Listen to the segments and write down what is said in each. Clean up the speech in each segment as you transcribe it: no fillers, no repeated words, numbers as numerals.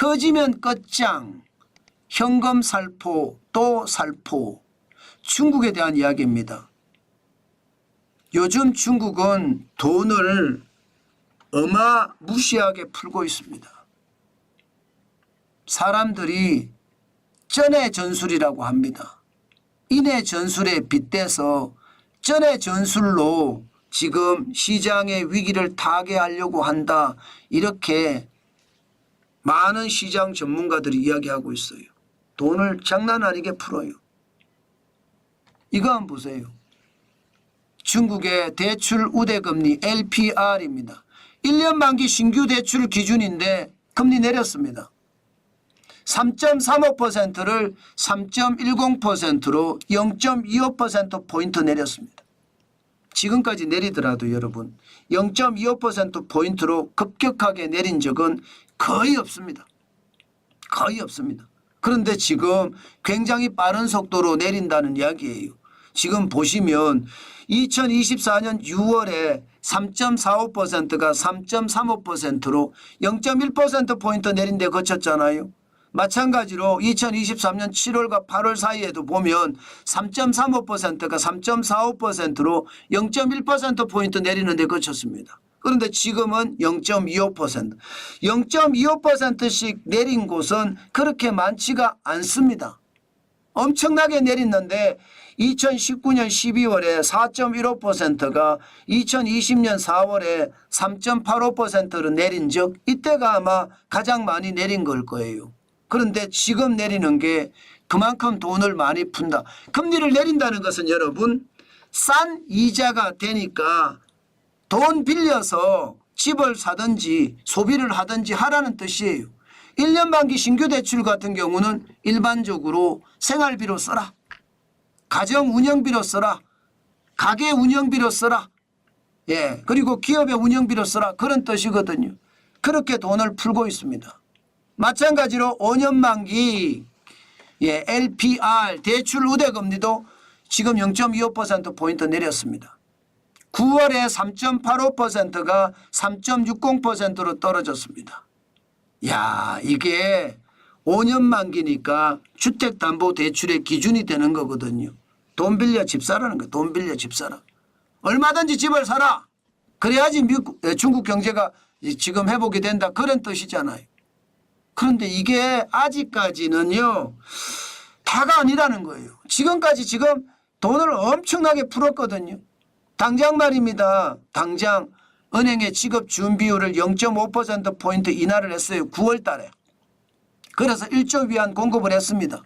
터지면 끝장, 현금 살포 또 살포. 중국에 대한 이야기입니다. 요즘 중국은 돈을 어마무시하게 풀고 있습니다. 사람들이 전의 전술이라고 합니다. 인의 전술에 빗대서 전의 전술로 지금 시장의 위기를 타개하려고 한다. 이렇게 많은 시장 전문가들이 이야기하고 있어요. 돈을 장난 아니게 풀어요. 이거 한번 보세요. 중국의 대출 우대금리 LPR입니다. 1년 만기 신규 대출 기준인데 금리 내렸습니다. 3.35%를 3.10%로 0.25%포인트 내렸습니다. 지금까지 내리더라도 여러분 0.25%포인트로 급격하게 내린 적은 거의 없습니다. 거의 없습니다. 그런데 지금 굉장히 빠른 속도로 내린다는 이야기예요. 지금 보시면 2024년 6월에 3.45%가 3.35%로 0.1%포인트 내린 데 거쳤잖아요. 마찬가지로 2023년 7월과 8월 사이에도 보면 3.35%가 3.45%로 0.1%포인트 내리는 데 거쳤습니다. 그런데 지금은 0.25%. 0.25%씩 내린 곳은 그렇게 많지가 않습니다. 엄청나게 내렸는데 2019년 12월에 4.15%가 2020년 4월에 3.85%로 내린 적 이때가 아마 가장 많이 내린 걸 거예요. 그런데 지금 내리는 게 그만큼 돈을 많이 푼다. 금리를 내린다는 것은 여러분 싼 이자가 되니까 돈 빌려서 집을 사든지 소비를 하든지 하라는 뜻이에요. 1년 만기 신규 대출 같은 경우는 일반적으로 생활비로 써라. 가정 운영비로 써라. 가게 운영비로 써라. 예, 그리고 기업의 운영비로 써라. 그런 뜻이거든요. 그렇게 돈을 풀고 있습니다. 마찬가지로 5년 만기 LPR 대출 우대금리도 지금 0.25%포인트 내렸습니다. 9월에 3.85%가 3.60%로 떨어졌습니다. 야, 이게 5년 만기니까 주택담보대출의 기준이 되는 거거든요. 돈 빌려 집 사라는 거예요. 돈 빌려 집 사라. 얼마든지 집을 사라. 그래야지 중국 경제가 지금 회복이 된다. 그런 뜻이잖아요. 그런데 이게 아직까지는요. 다가 아니라는 거예요. 지금까지 지금 돈을 엄청나게 풀었거든요. 당장 말입니다. 당장 은행의 지급 준비율을 0.5%포인트 인하를 했어요. 9월 달에. 그래서 1조 위안 공급을 했습니다.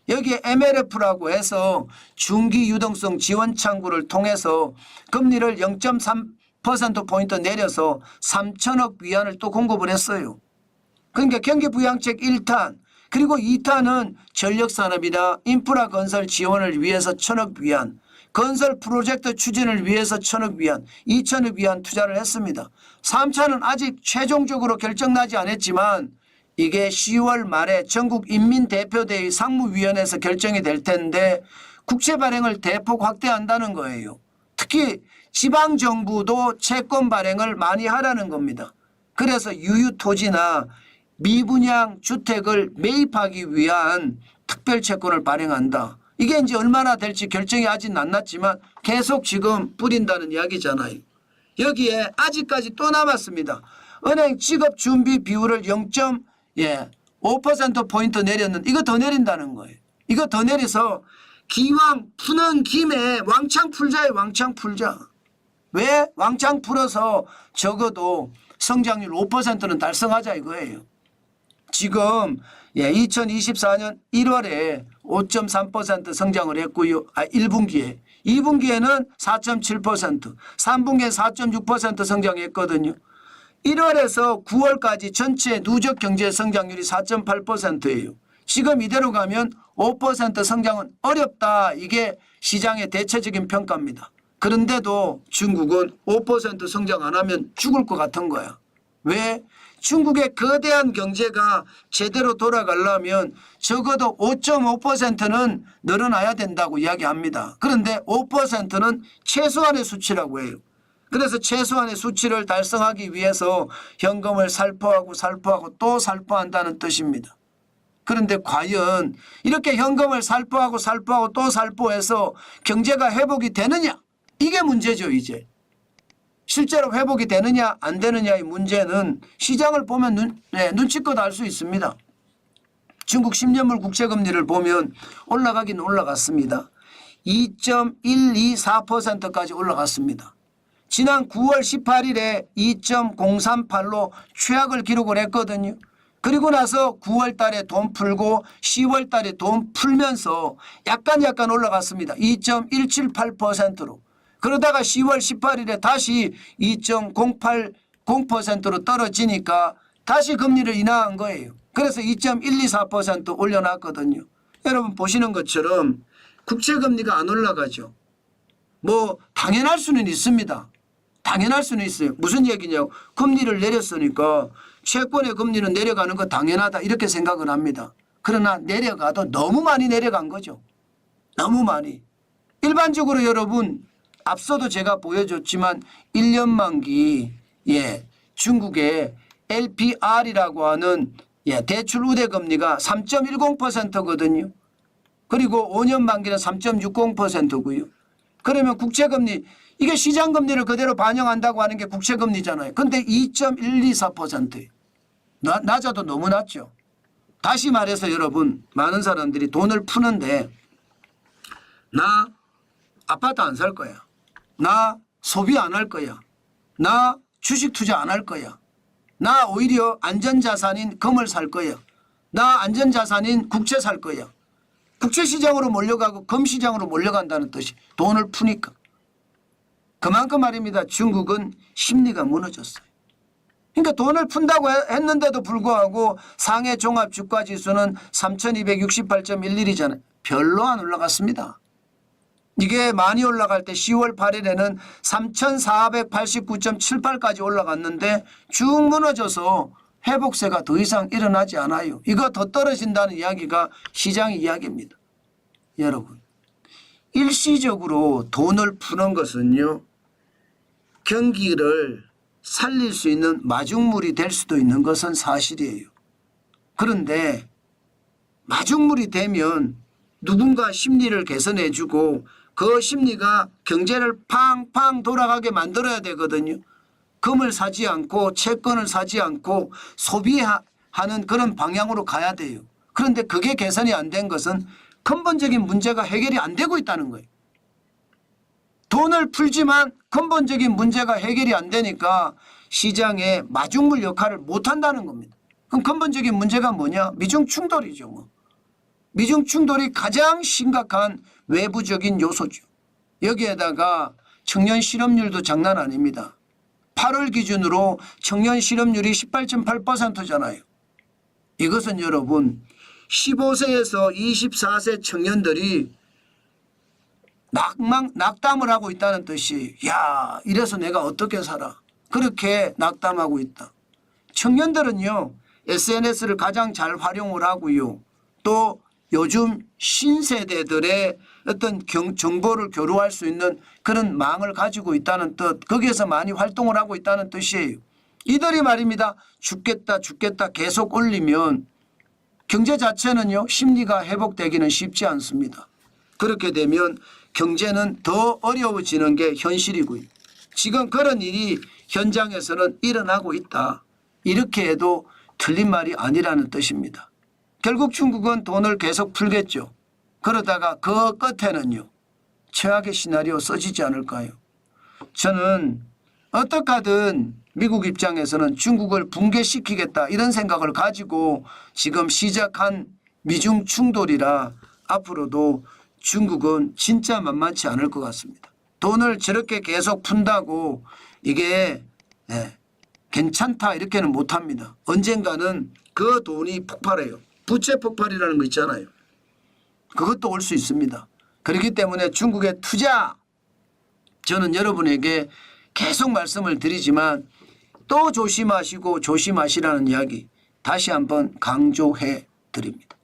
여기에 MLF라고 해서 중기 유동성 지원 창구를 통해서 금리를 0.3%포인트 내려서 3천억 위안을 또 공급을 했어요. 그러니까 경기부양책 1탄 그리고 2탄은 전력산업이나 인프라 건설 지원을 위해서 1,000억 위안, 건설 프로젝트 추진을 위해서 1,000억 위안, 2,000억 위안 투자를 했습니다. 3차는 아직 최종적으로 결정나지 않았지만 이게 10월 말에 전국인민대표대회 상무위원회에서 결정이 될 텐데 국채 발행을 대폭 확대한다는 거예요. 특히 지방정부도 채권 발행을 많이 하라는 겁니다. 그래서 유유토지나 미분양 주택을 매입하기 위한 특별채권을 발행한다. 이게 이제 얼마나 될지 결정이 아직 안 났지만 계속 지금 뿌린다는 이야기잖아요. 여기에 아직까지 또 남았습니다. 은행 지급 준비 비율을 0.5%포인트 내렸는데 이거 더 내린다는 거예요. 이거 더 내려서 기왕 푸는 김에 왕창 풀자에 왕창 풀자. 왜? 왕창 풀어서 적어도 성장률 5%는 달성하자 이거예요. 지금 2024년 1월에 5.3% 성장을 했고요. 1분기에. 2분기에는 4.7%, 3분기에 4.6% 성장했거든요. 1월에서 9월까지 전체 누적 경제 성장률이 4.8%예요. 지금 이대로 가면 5% 성장은 어렵다. 이게 시장의 대체적인 평가입니다. 그런데도 중국은 5% 성장 안 하면 죽을 것 같은 거야. 왜? 중국의 거대한 경제가 제대로 돌아가려면 적어도 5.5%는 늘어나야 된다고 이야기합니다. 그런데 5%는 최소한의 수치라고 해요. 그래서 최소한의 수치를 달성하기 위해서 현금을 살포하고 또 살포한다는 뜻입니다. 그런데 과연 이렇게 현금을 살포하고 또 살포해서 경제가 회복이 되느냐? 이게 문제죠. 이제 실제로 회복이 되느냐 안 되느냐의 문제는 시장을 보면 눈치껏 알 수 있습니다. 중국 10년물 국채금리를 보면 올라가긴 올라갔습니다. 2.124%까지 올라갔습니다. 지난 9월 18일에 2.038로 최악을 기록을 했거든요. 그리고 나서 9월 달에 돈 풀고 10월 달에 돈 풀면서 약간 올라갔습니다. 2.178%로. 그러다가 10월 18일에 다시 2.080%로 떨어지니까 다시 금리를 인하한 거예요. 그래서 2.124% 올려놨거든요. 여러분 보시는 것처럼 국채금리가 안 올라가죠. 뭐 당연할 수는 있습니다. 당연할 수는 있어요. 무슨 얘기냐고. 금리를 내렸으니까 채권의 금리는 내려가는 거 당연하다 이렇게 생각을 합니다. 그러나 내려가도 너무 많이 내려간 거죠. 너무 많이. 일반적으로 여러분 앞서도 제가 보여줬지만 1년 만기 중국의 LPR이라고 하는 대출 우대 금리가 3.10%거든요. 그리고 5년 만기는 3.60%고요. 그러면 국채금리 이게 시장금리를 그대로 반영한다고 하는 게 국채금리잖아요. 그런데 2.124%예요. 낮아도 너무 낮죠. 다시 말해서 여러분 많은 사람들이 돈을 푸는데 나 아파트 안 살 거야. 나 소비 안 할 거야. 나 주식 투자 안 할 거야. 나 오히려 안전자산인 금을 살 거야. 나 안전자산인 국채 살 거야. 국채시장으로 몰려가고 금시장으로 몰려간다는 뜻이 돈을 푸니까. 그만큼 말입니다. 중국은 심리가 무너졌어요. 그러니까 돈을 푼다고 했는데도 불구하고 상해 종합주가지수는 3268.11이잖아요. 별로 안 올라갔습니다. 이게 많이 올라갈 때 10월 8일에는 3489.78까지 올라갔는데 쭉 무너져서 회복세가 더 이상 일어나지 않아요. 이거 더 떨어진다는 이야기가 시장의 이야기입니다. 여러분 일시적으로 돈을 푸는 것은요. 경기를 살릴 수 있는 마중물이 될 수도 있는 것은 사실이에요. 그런데 마중물이 되면 누군가 심리를 개선해 주고 그 심리가 경제를 팡팡 돌아가게 만들어야 되거든요. 금을 사지 않고 채권을 사지 않고 소비하는 그런 방향으로 가야 돼요. 그런데 그게 개선이 안 된 것은 근본적인 문제가 해결이 안 되고 있다는 거예요. 돈을 풀지만 근본적인 문제가 해결이 안 되니까 시장의 마중물 역할을 못한다는 겁니다. 그럼 근본적인 문제가 뭐냐? 미중 충돌이죠. 뭐. 미중 충돌이 가장 심각한 외부적인 요소죠. 여기에다가 청년 실업률도 장난 아닙니다. 8월 기준으로 청년 실업률이 18.8%잖아요. 이것은 여러분 15세에서 24세 청년들이 낙담을 하고 있다는 뜻이 야 이래서 내가 어떻게 살아. 그렇게 낙담하고 있다. 청년들은요. SNS를 가장 잘 활용을 하고요. 또 요즘 신세대들의 어떤 정보를 교류할 수 있는 그런 망을 가지고 있다는 뜻. 거기에서 많이 활동을 하고 있다는 뜻이에요. 이들이 말입니다. 죽겠다 계속 올리면 경제 자체는요. 심리가 회복되기는 쉽지 않습니다. 그렇게 되면 경제는 더 어려워지는 게 현실이고요. 지금 그런 일이 현장에서는 일어나고 있다. 이렇게 해도 틀린 말이 아니라는 뜻입니다. 결국 중국은 돈을 계속 풀겠죠. 그러다가 그 끝에는요. 최악의 시나리오 써지지 않을까요? 저는 어떻게 하든 미국 입장에서는 중국을 붕괴시키겠다 이런 생각을 가지고 지금 시작한 미중 충돌이라 앞으로도 중국은 진짜 만만치 않을 것 같습니다. 돈을 저렇게 계속 푼다고 이게 괜찮다 이렇게는 못합니다. 언젠가는 그 돈이 폭발해요. 부채 폭발이라는 거 있잖아요. 그것도 올 수 있습니다. 그렇기 때문에 중국의 투자 저는 여러분에게 계속 말씀을 드리지만 또 조심하시고 조심하시라는 이야기 다시 한번 강조해 드립니다.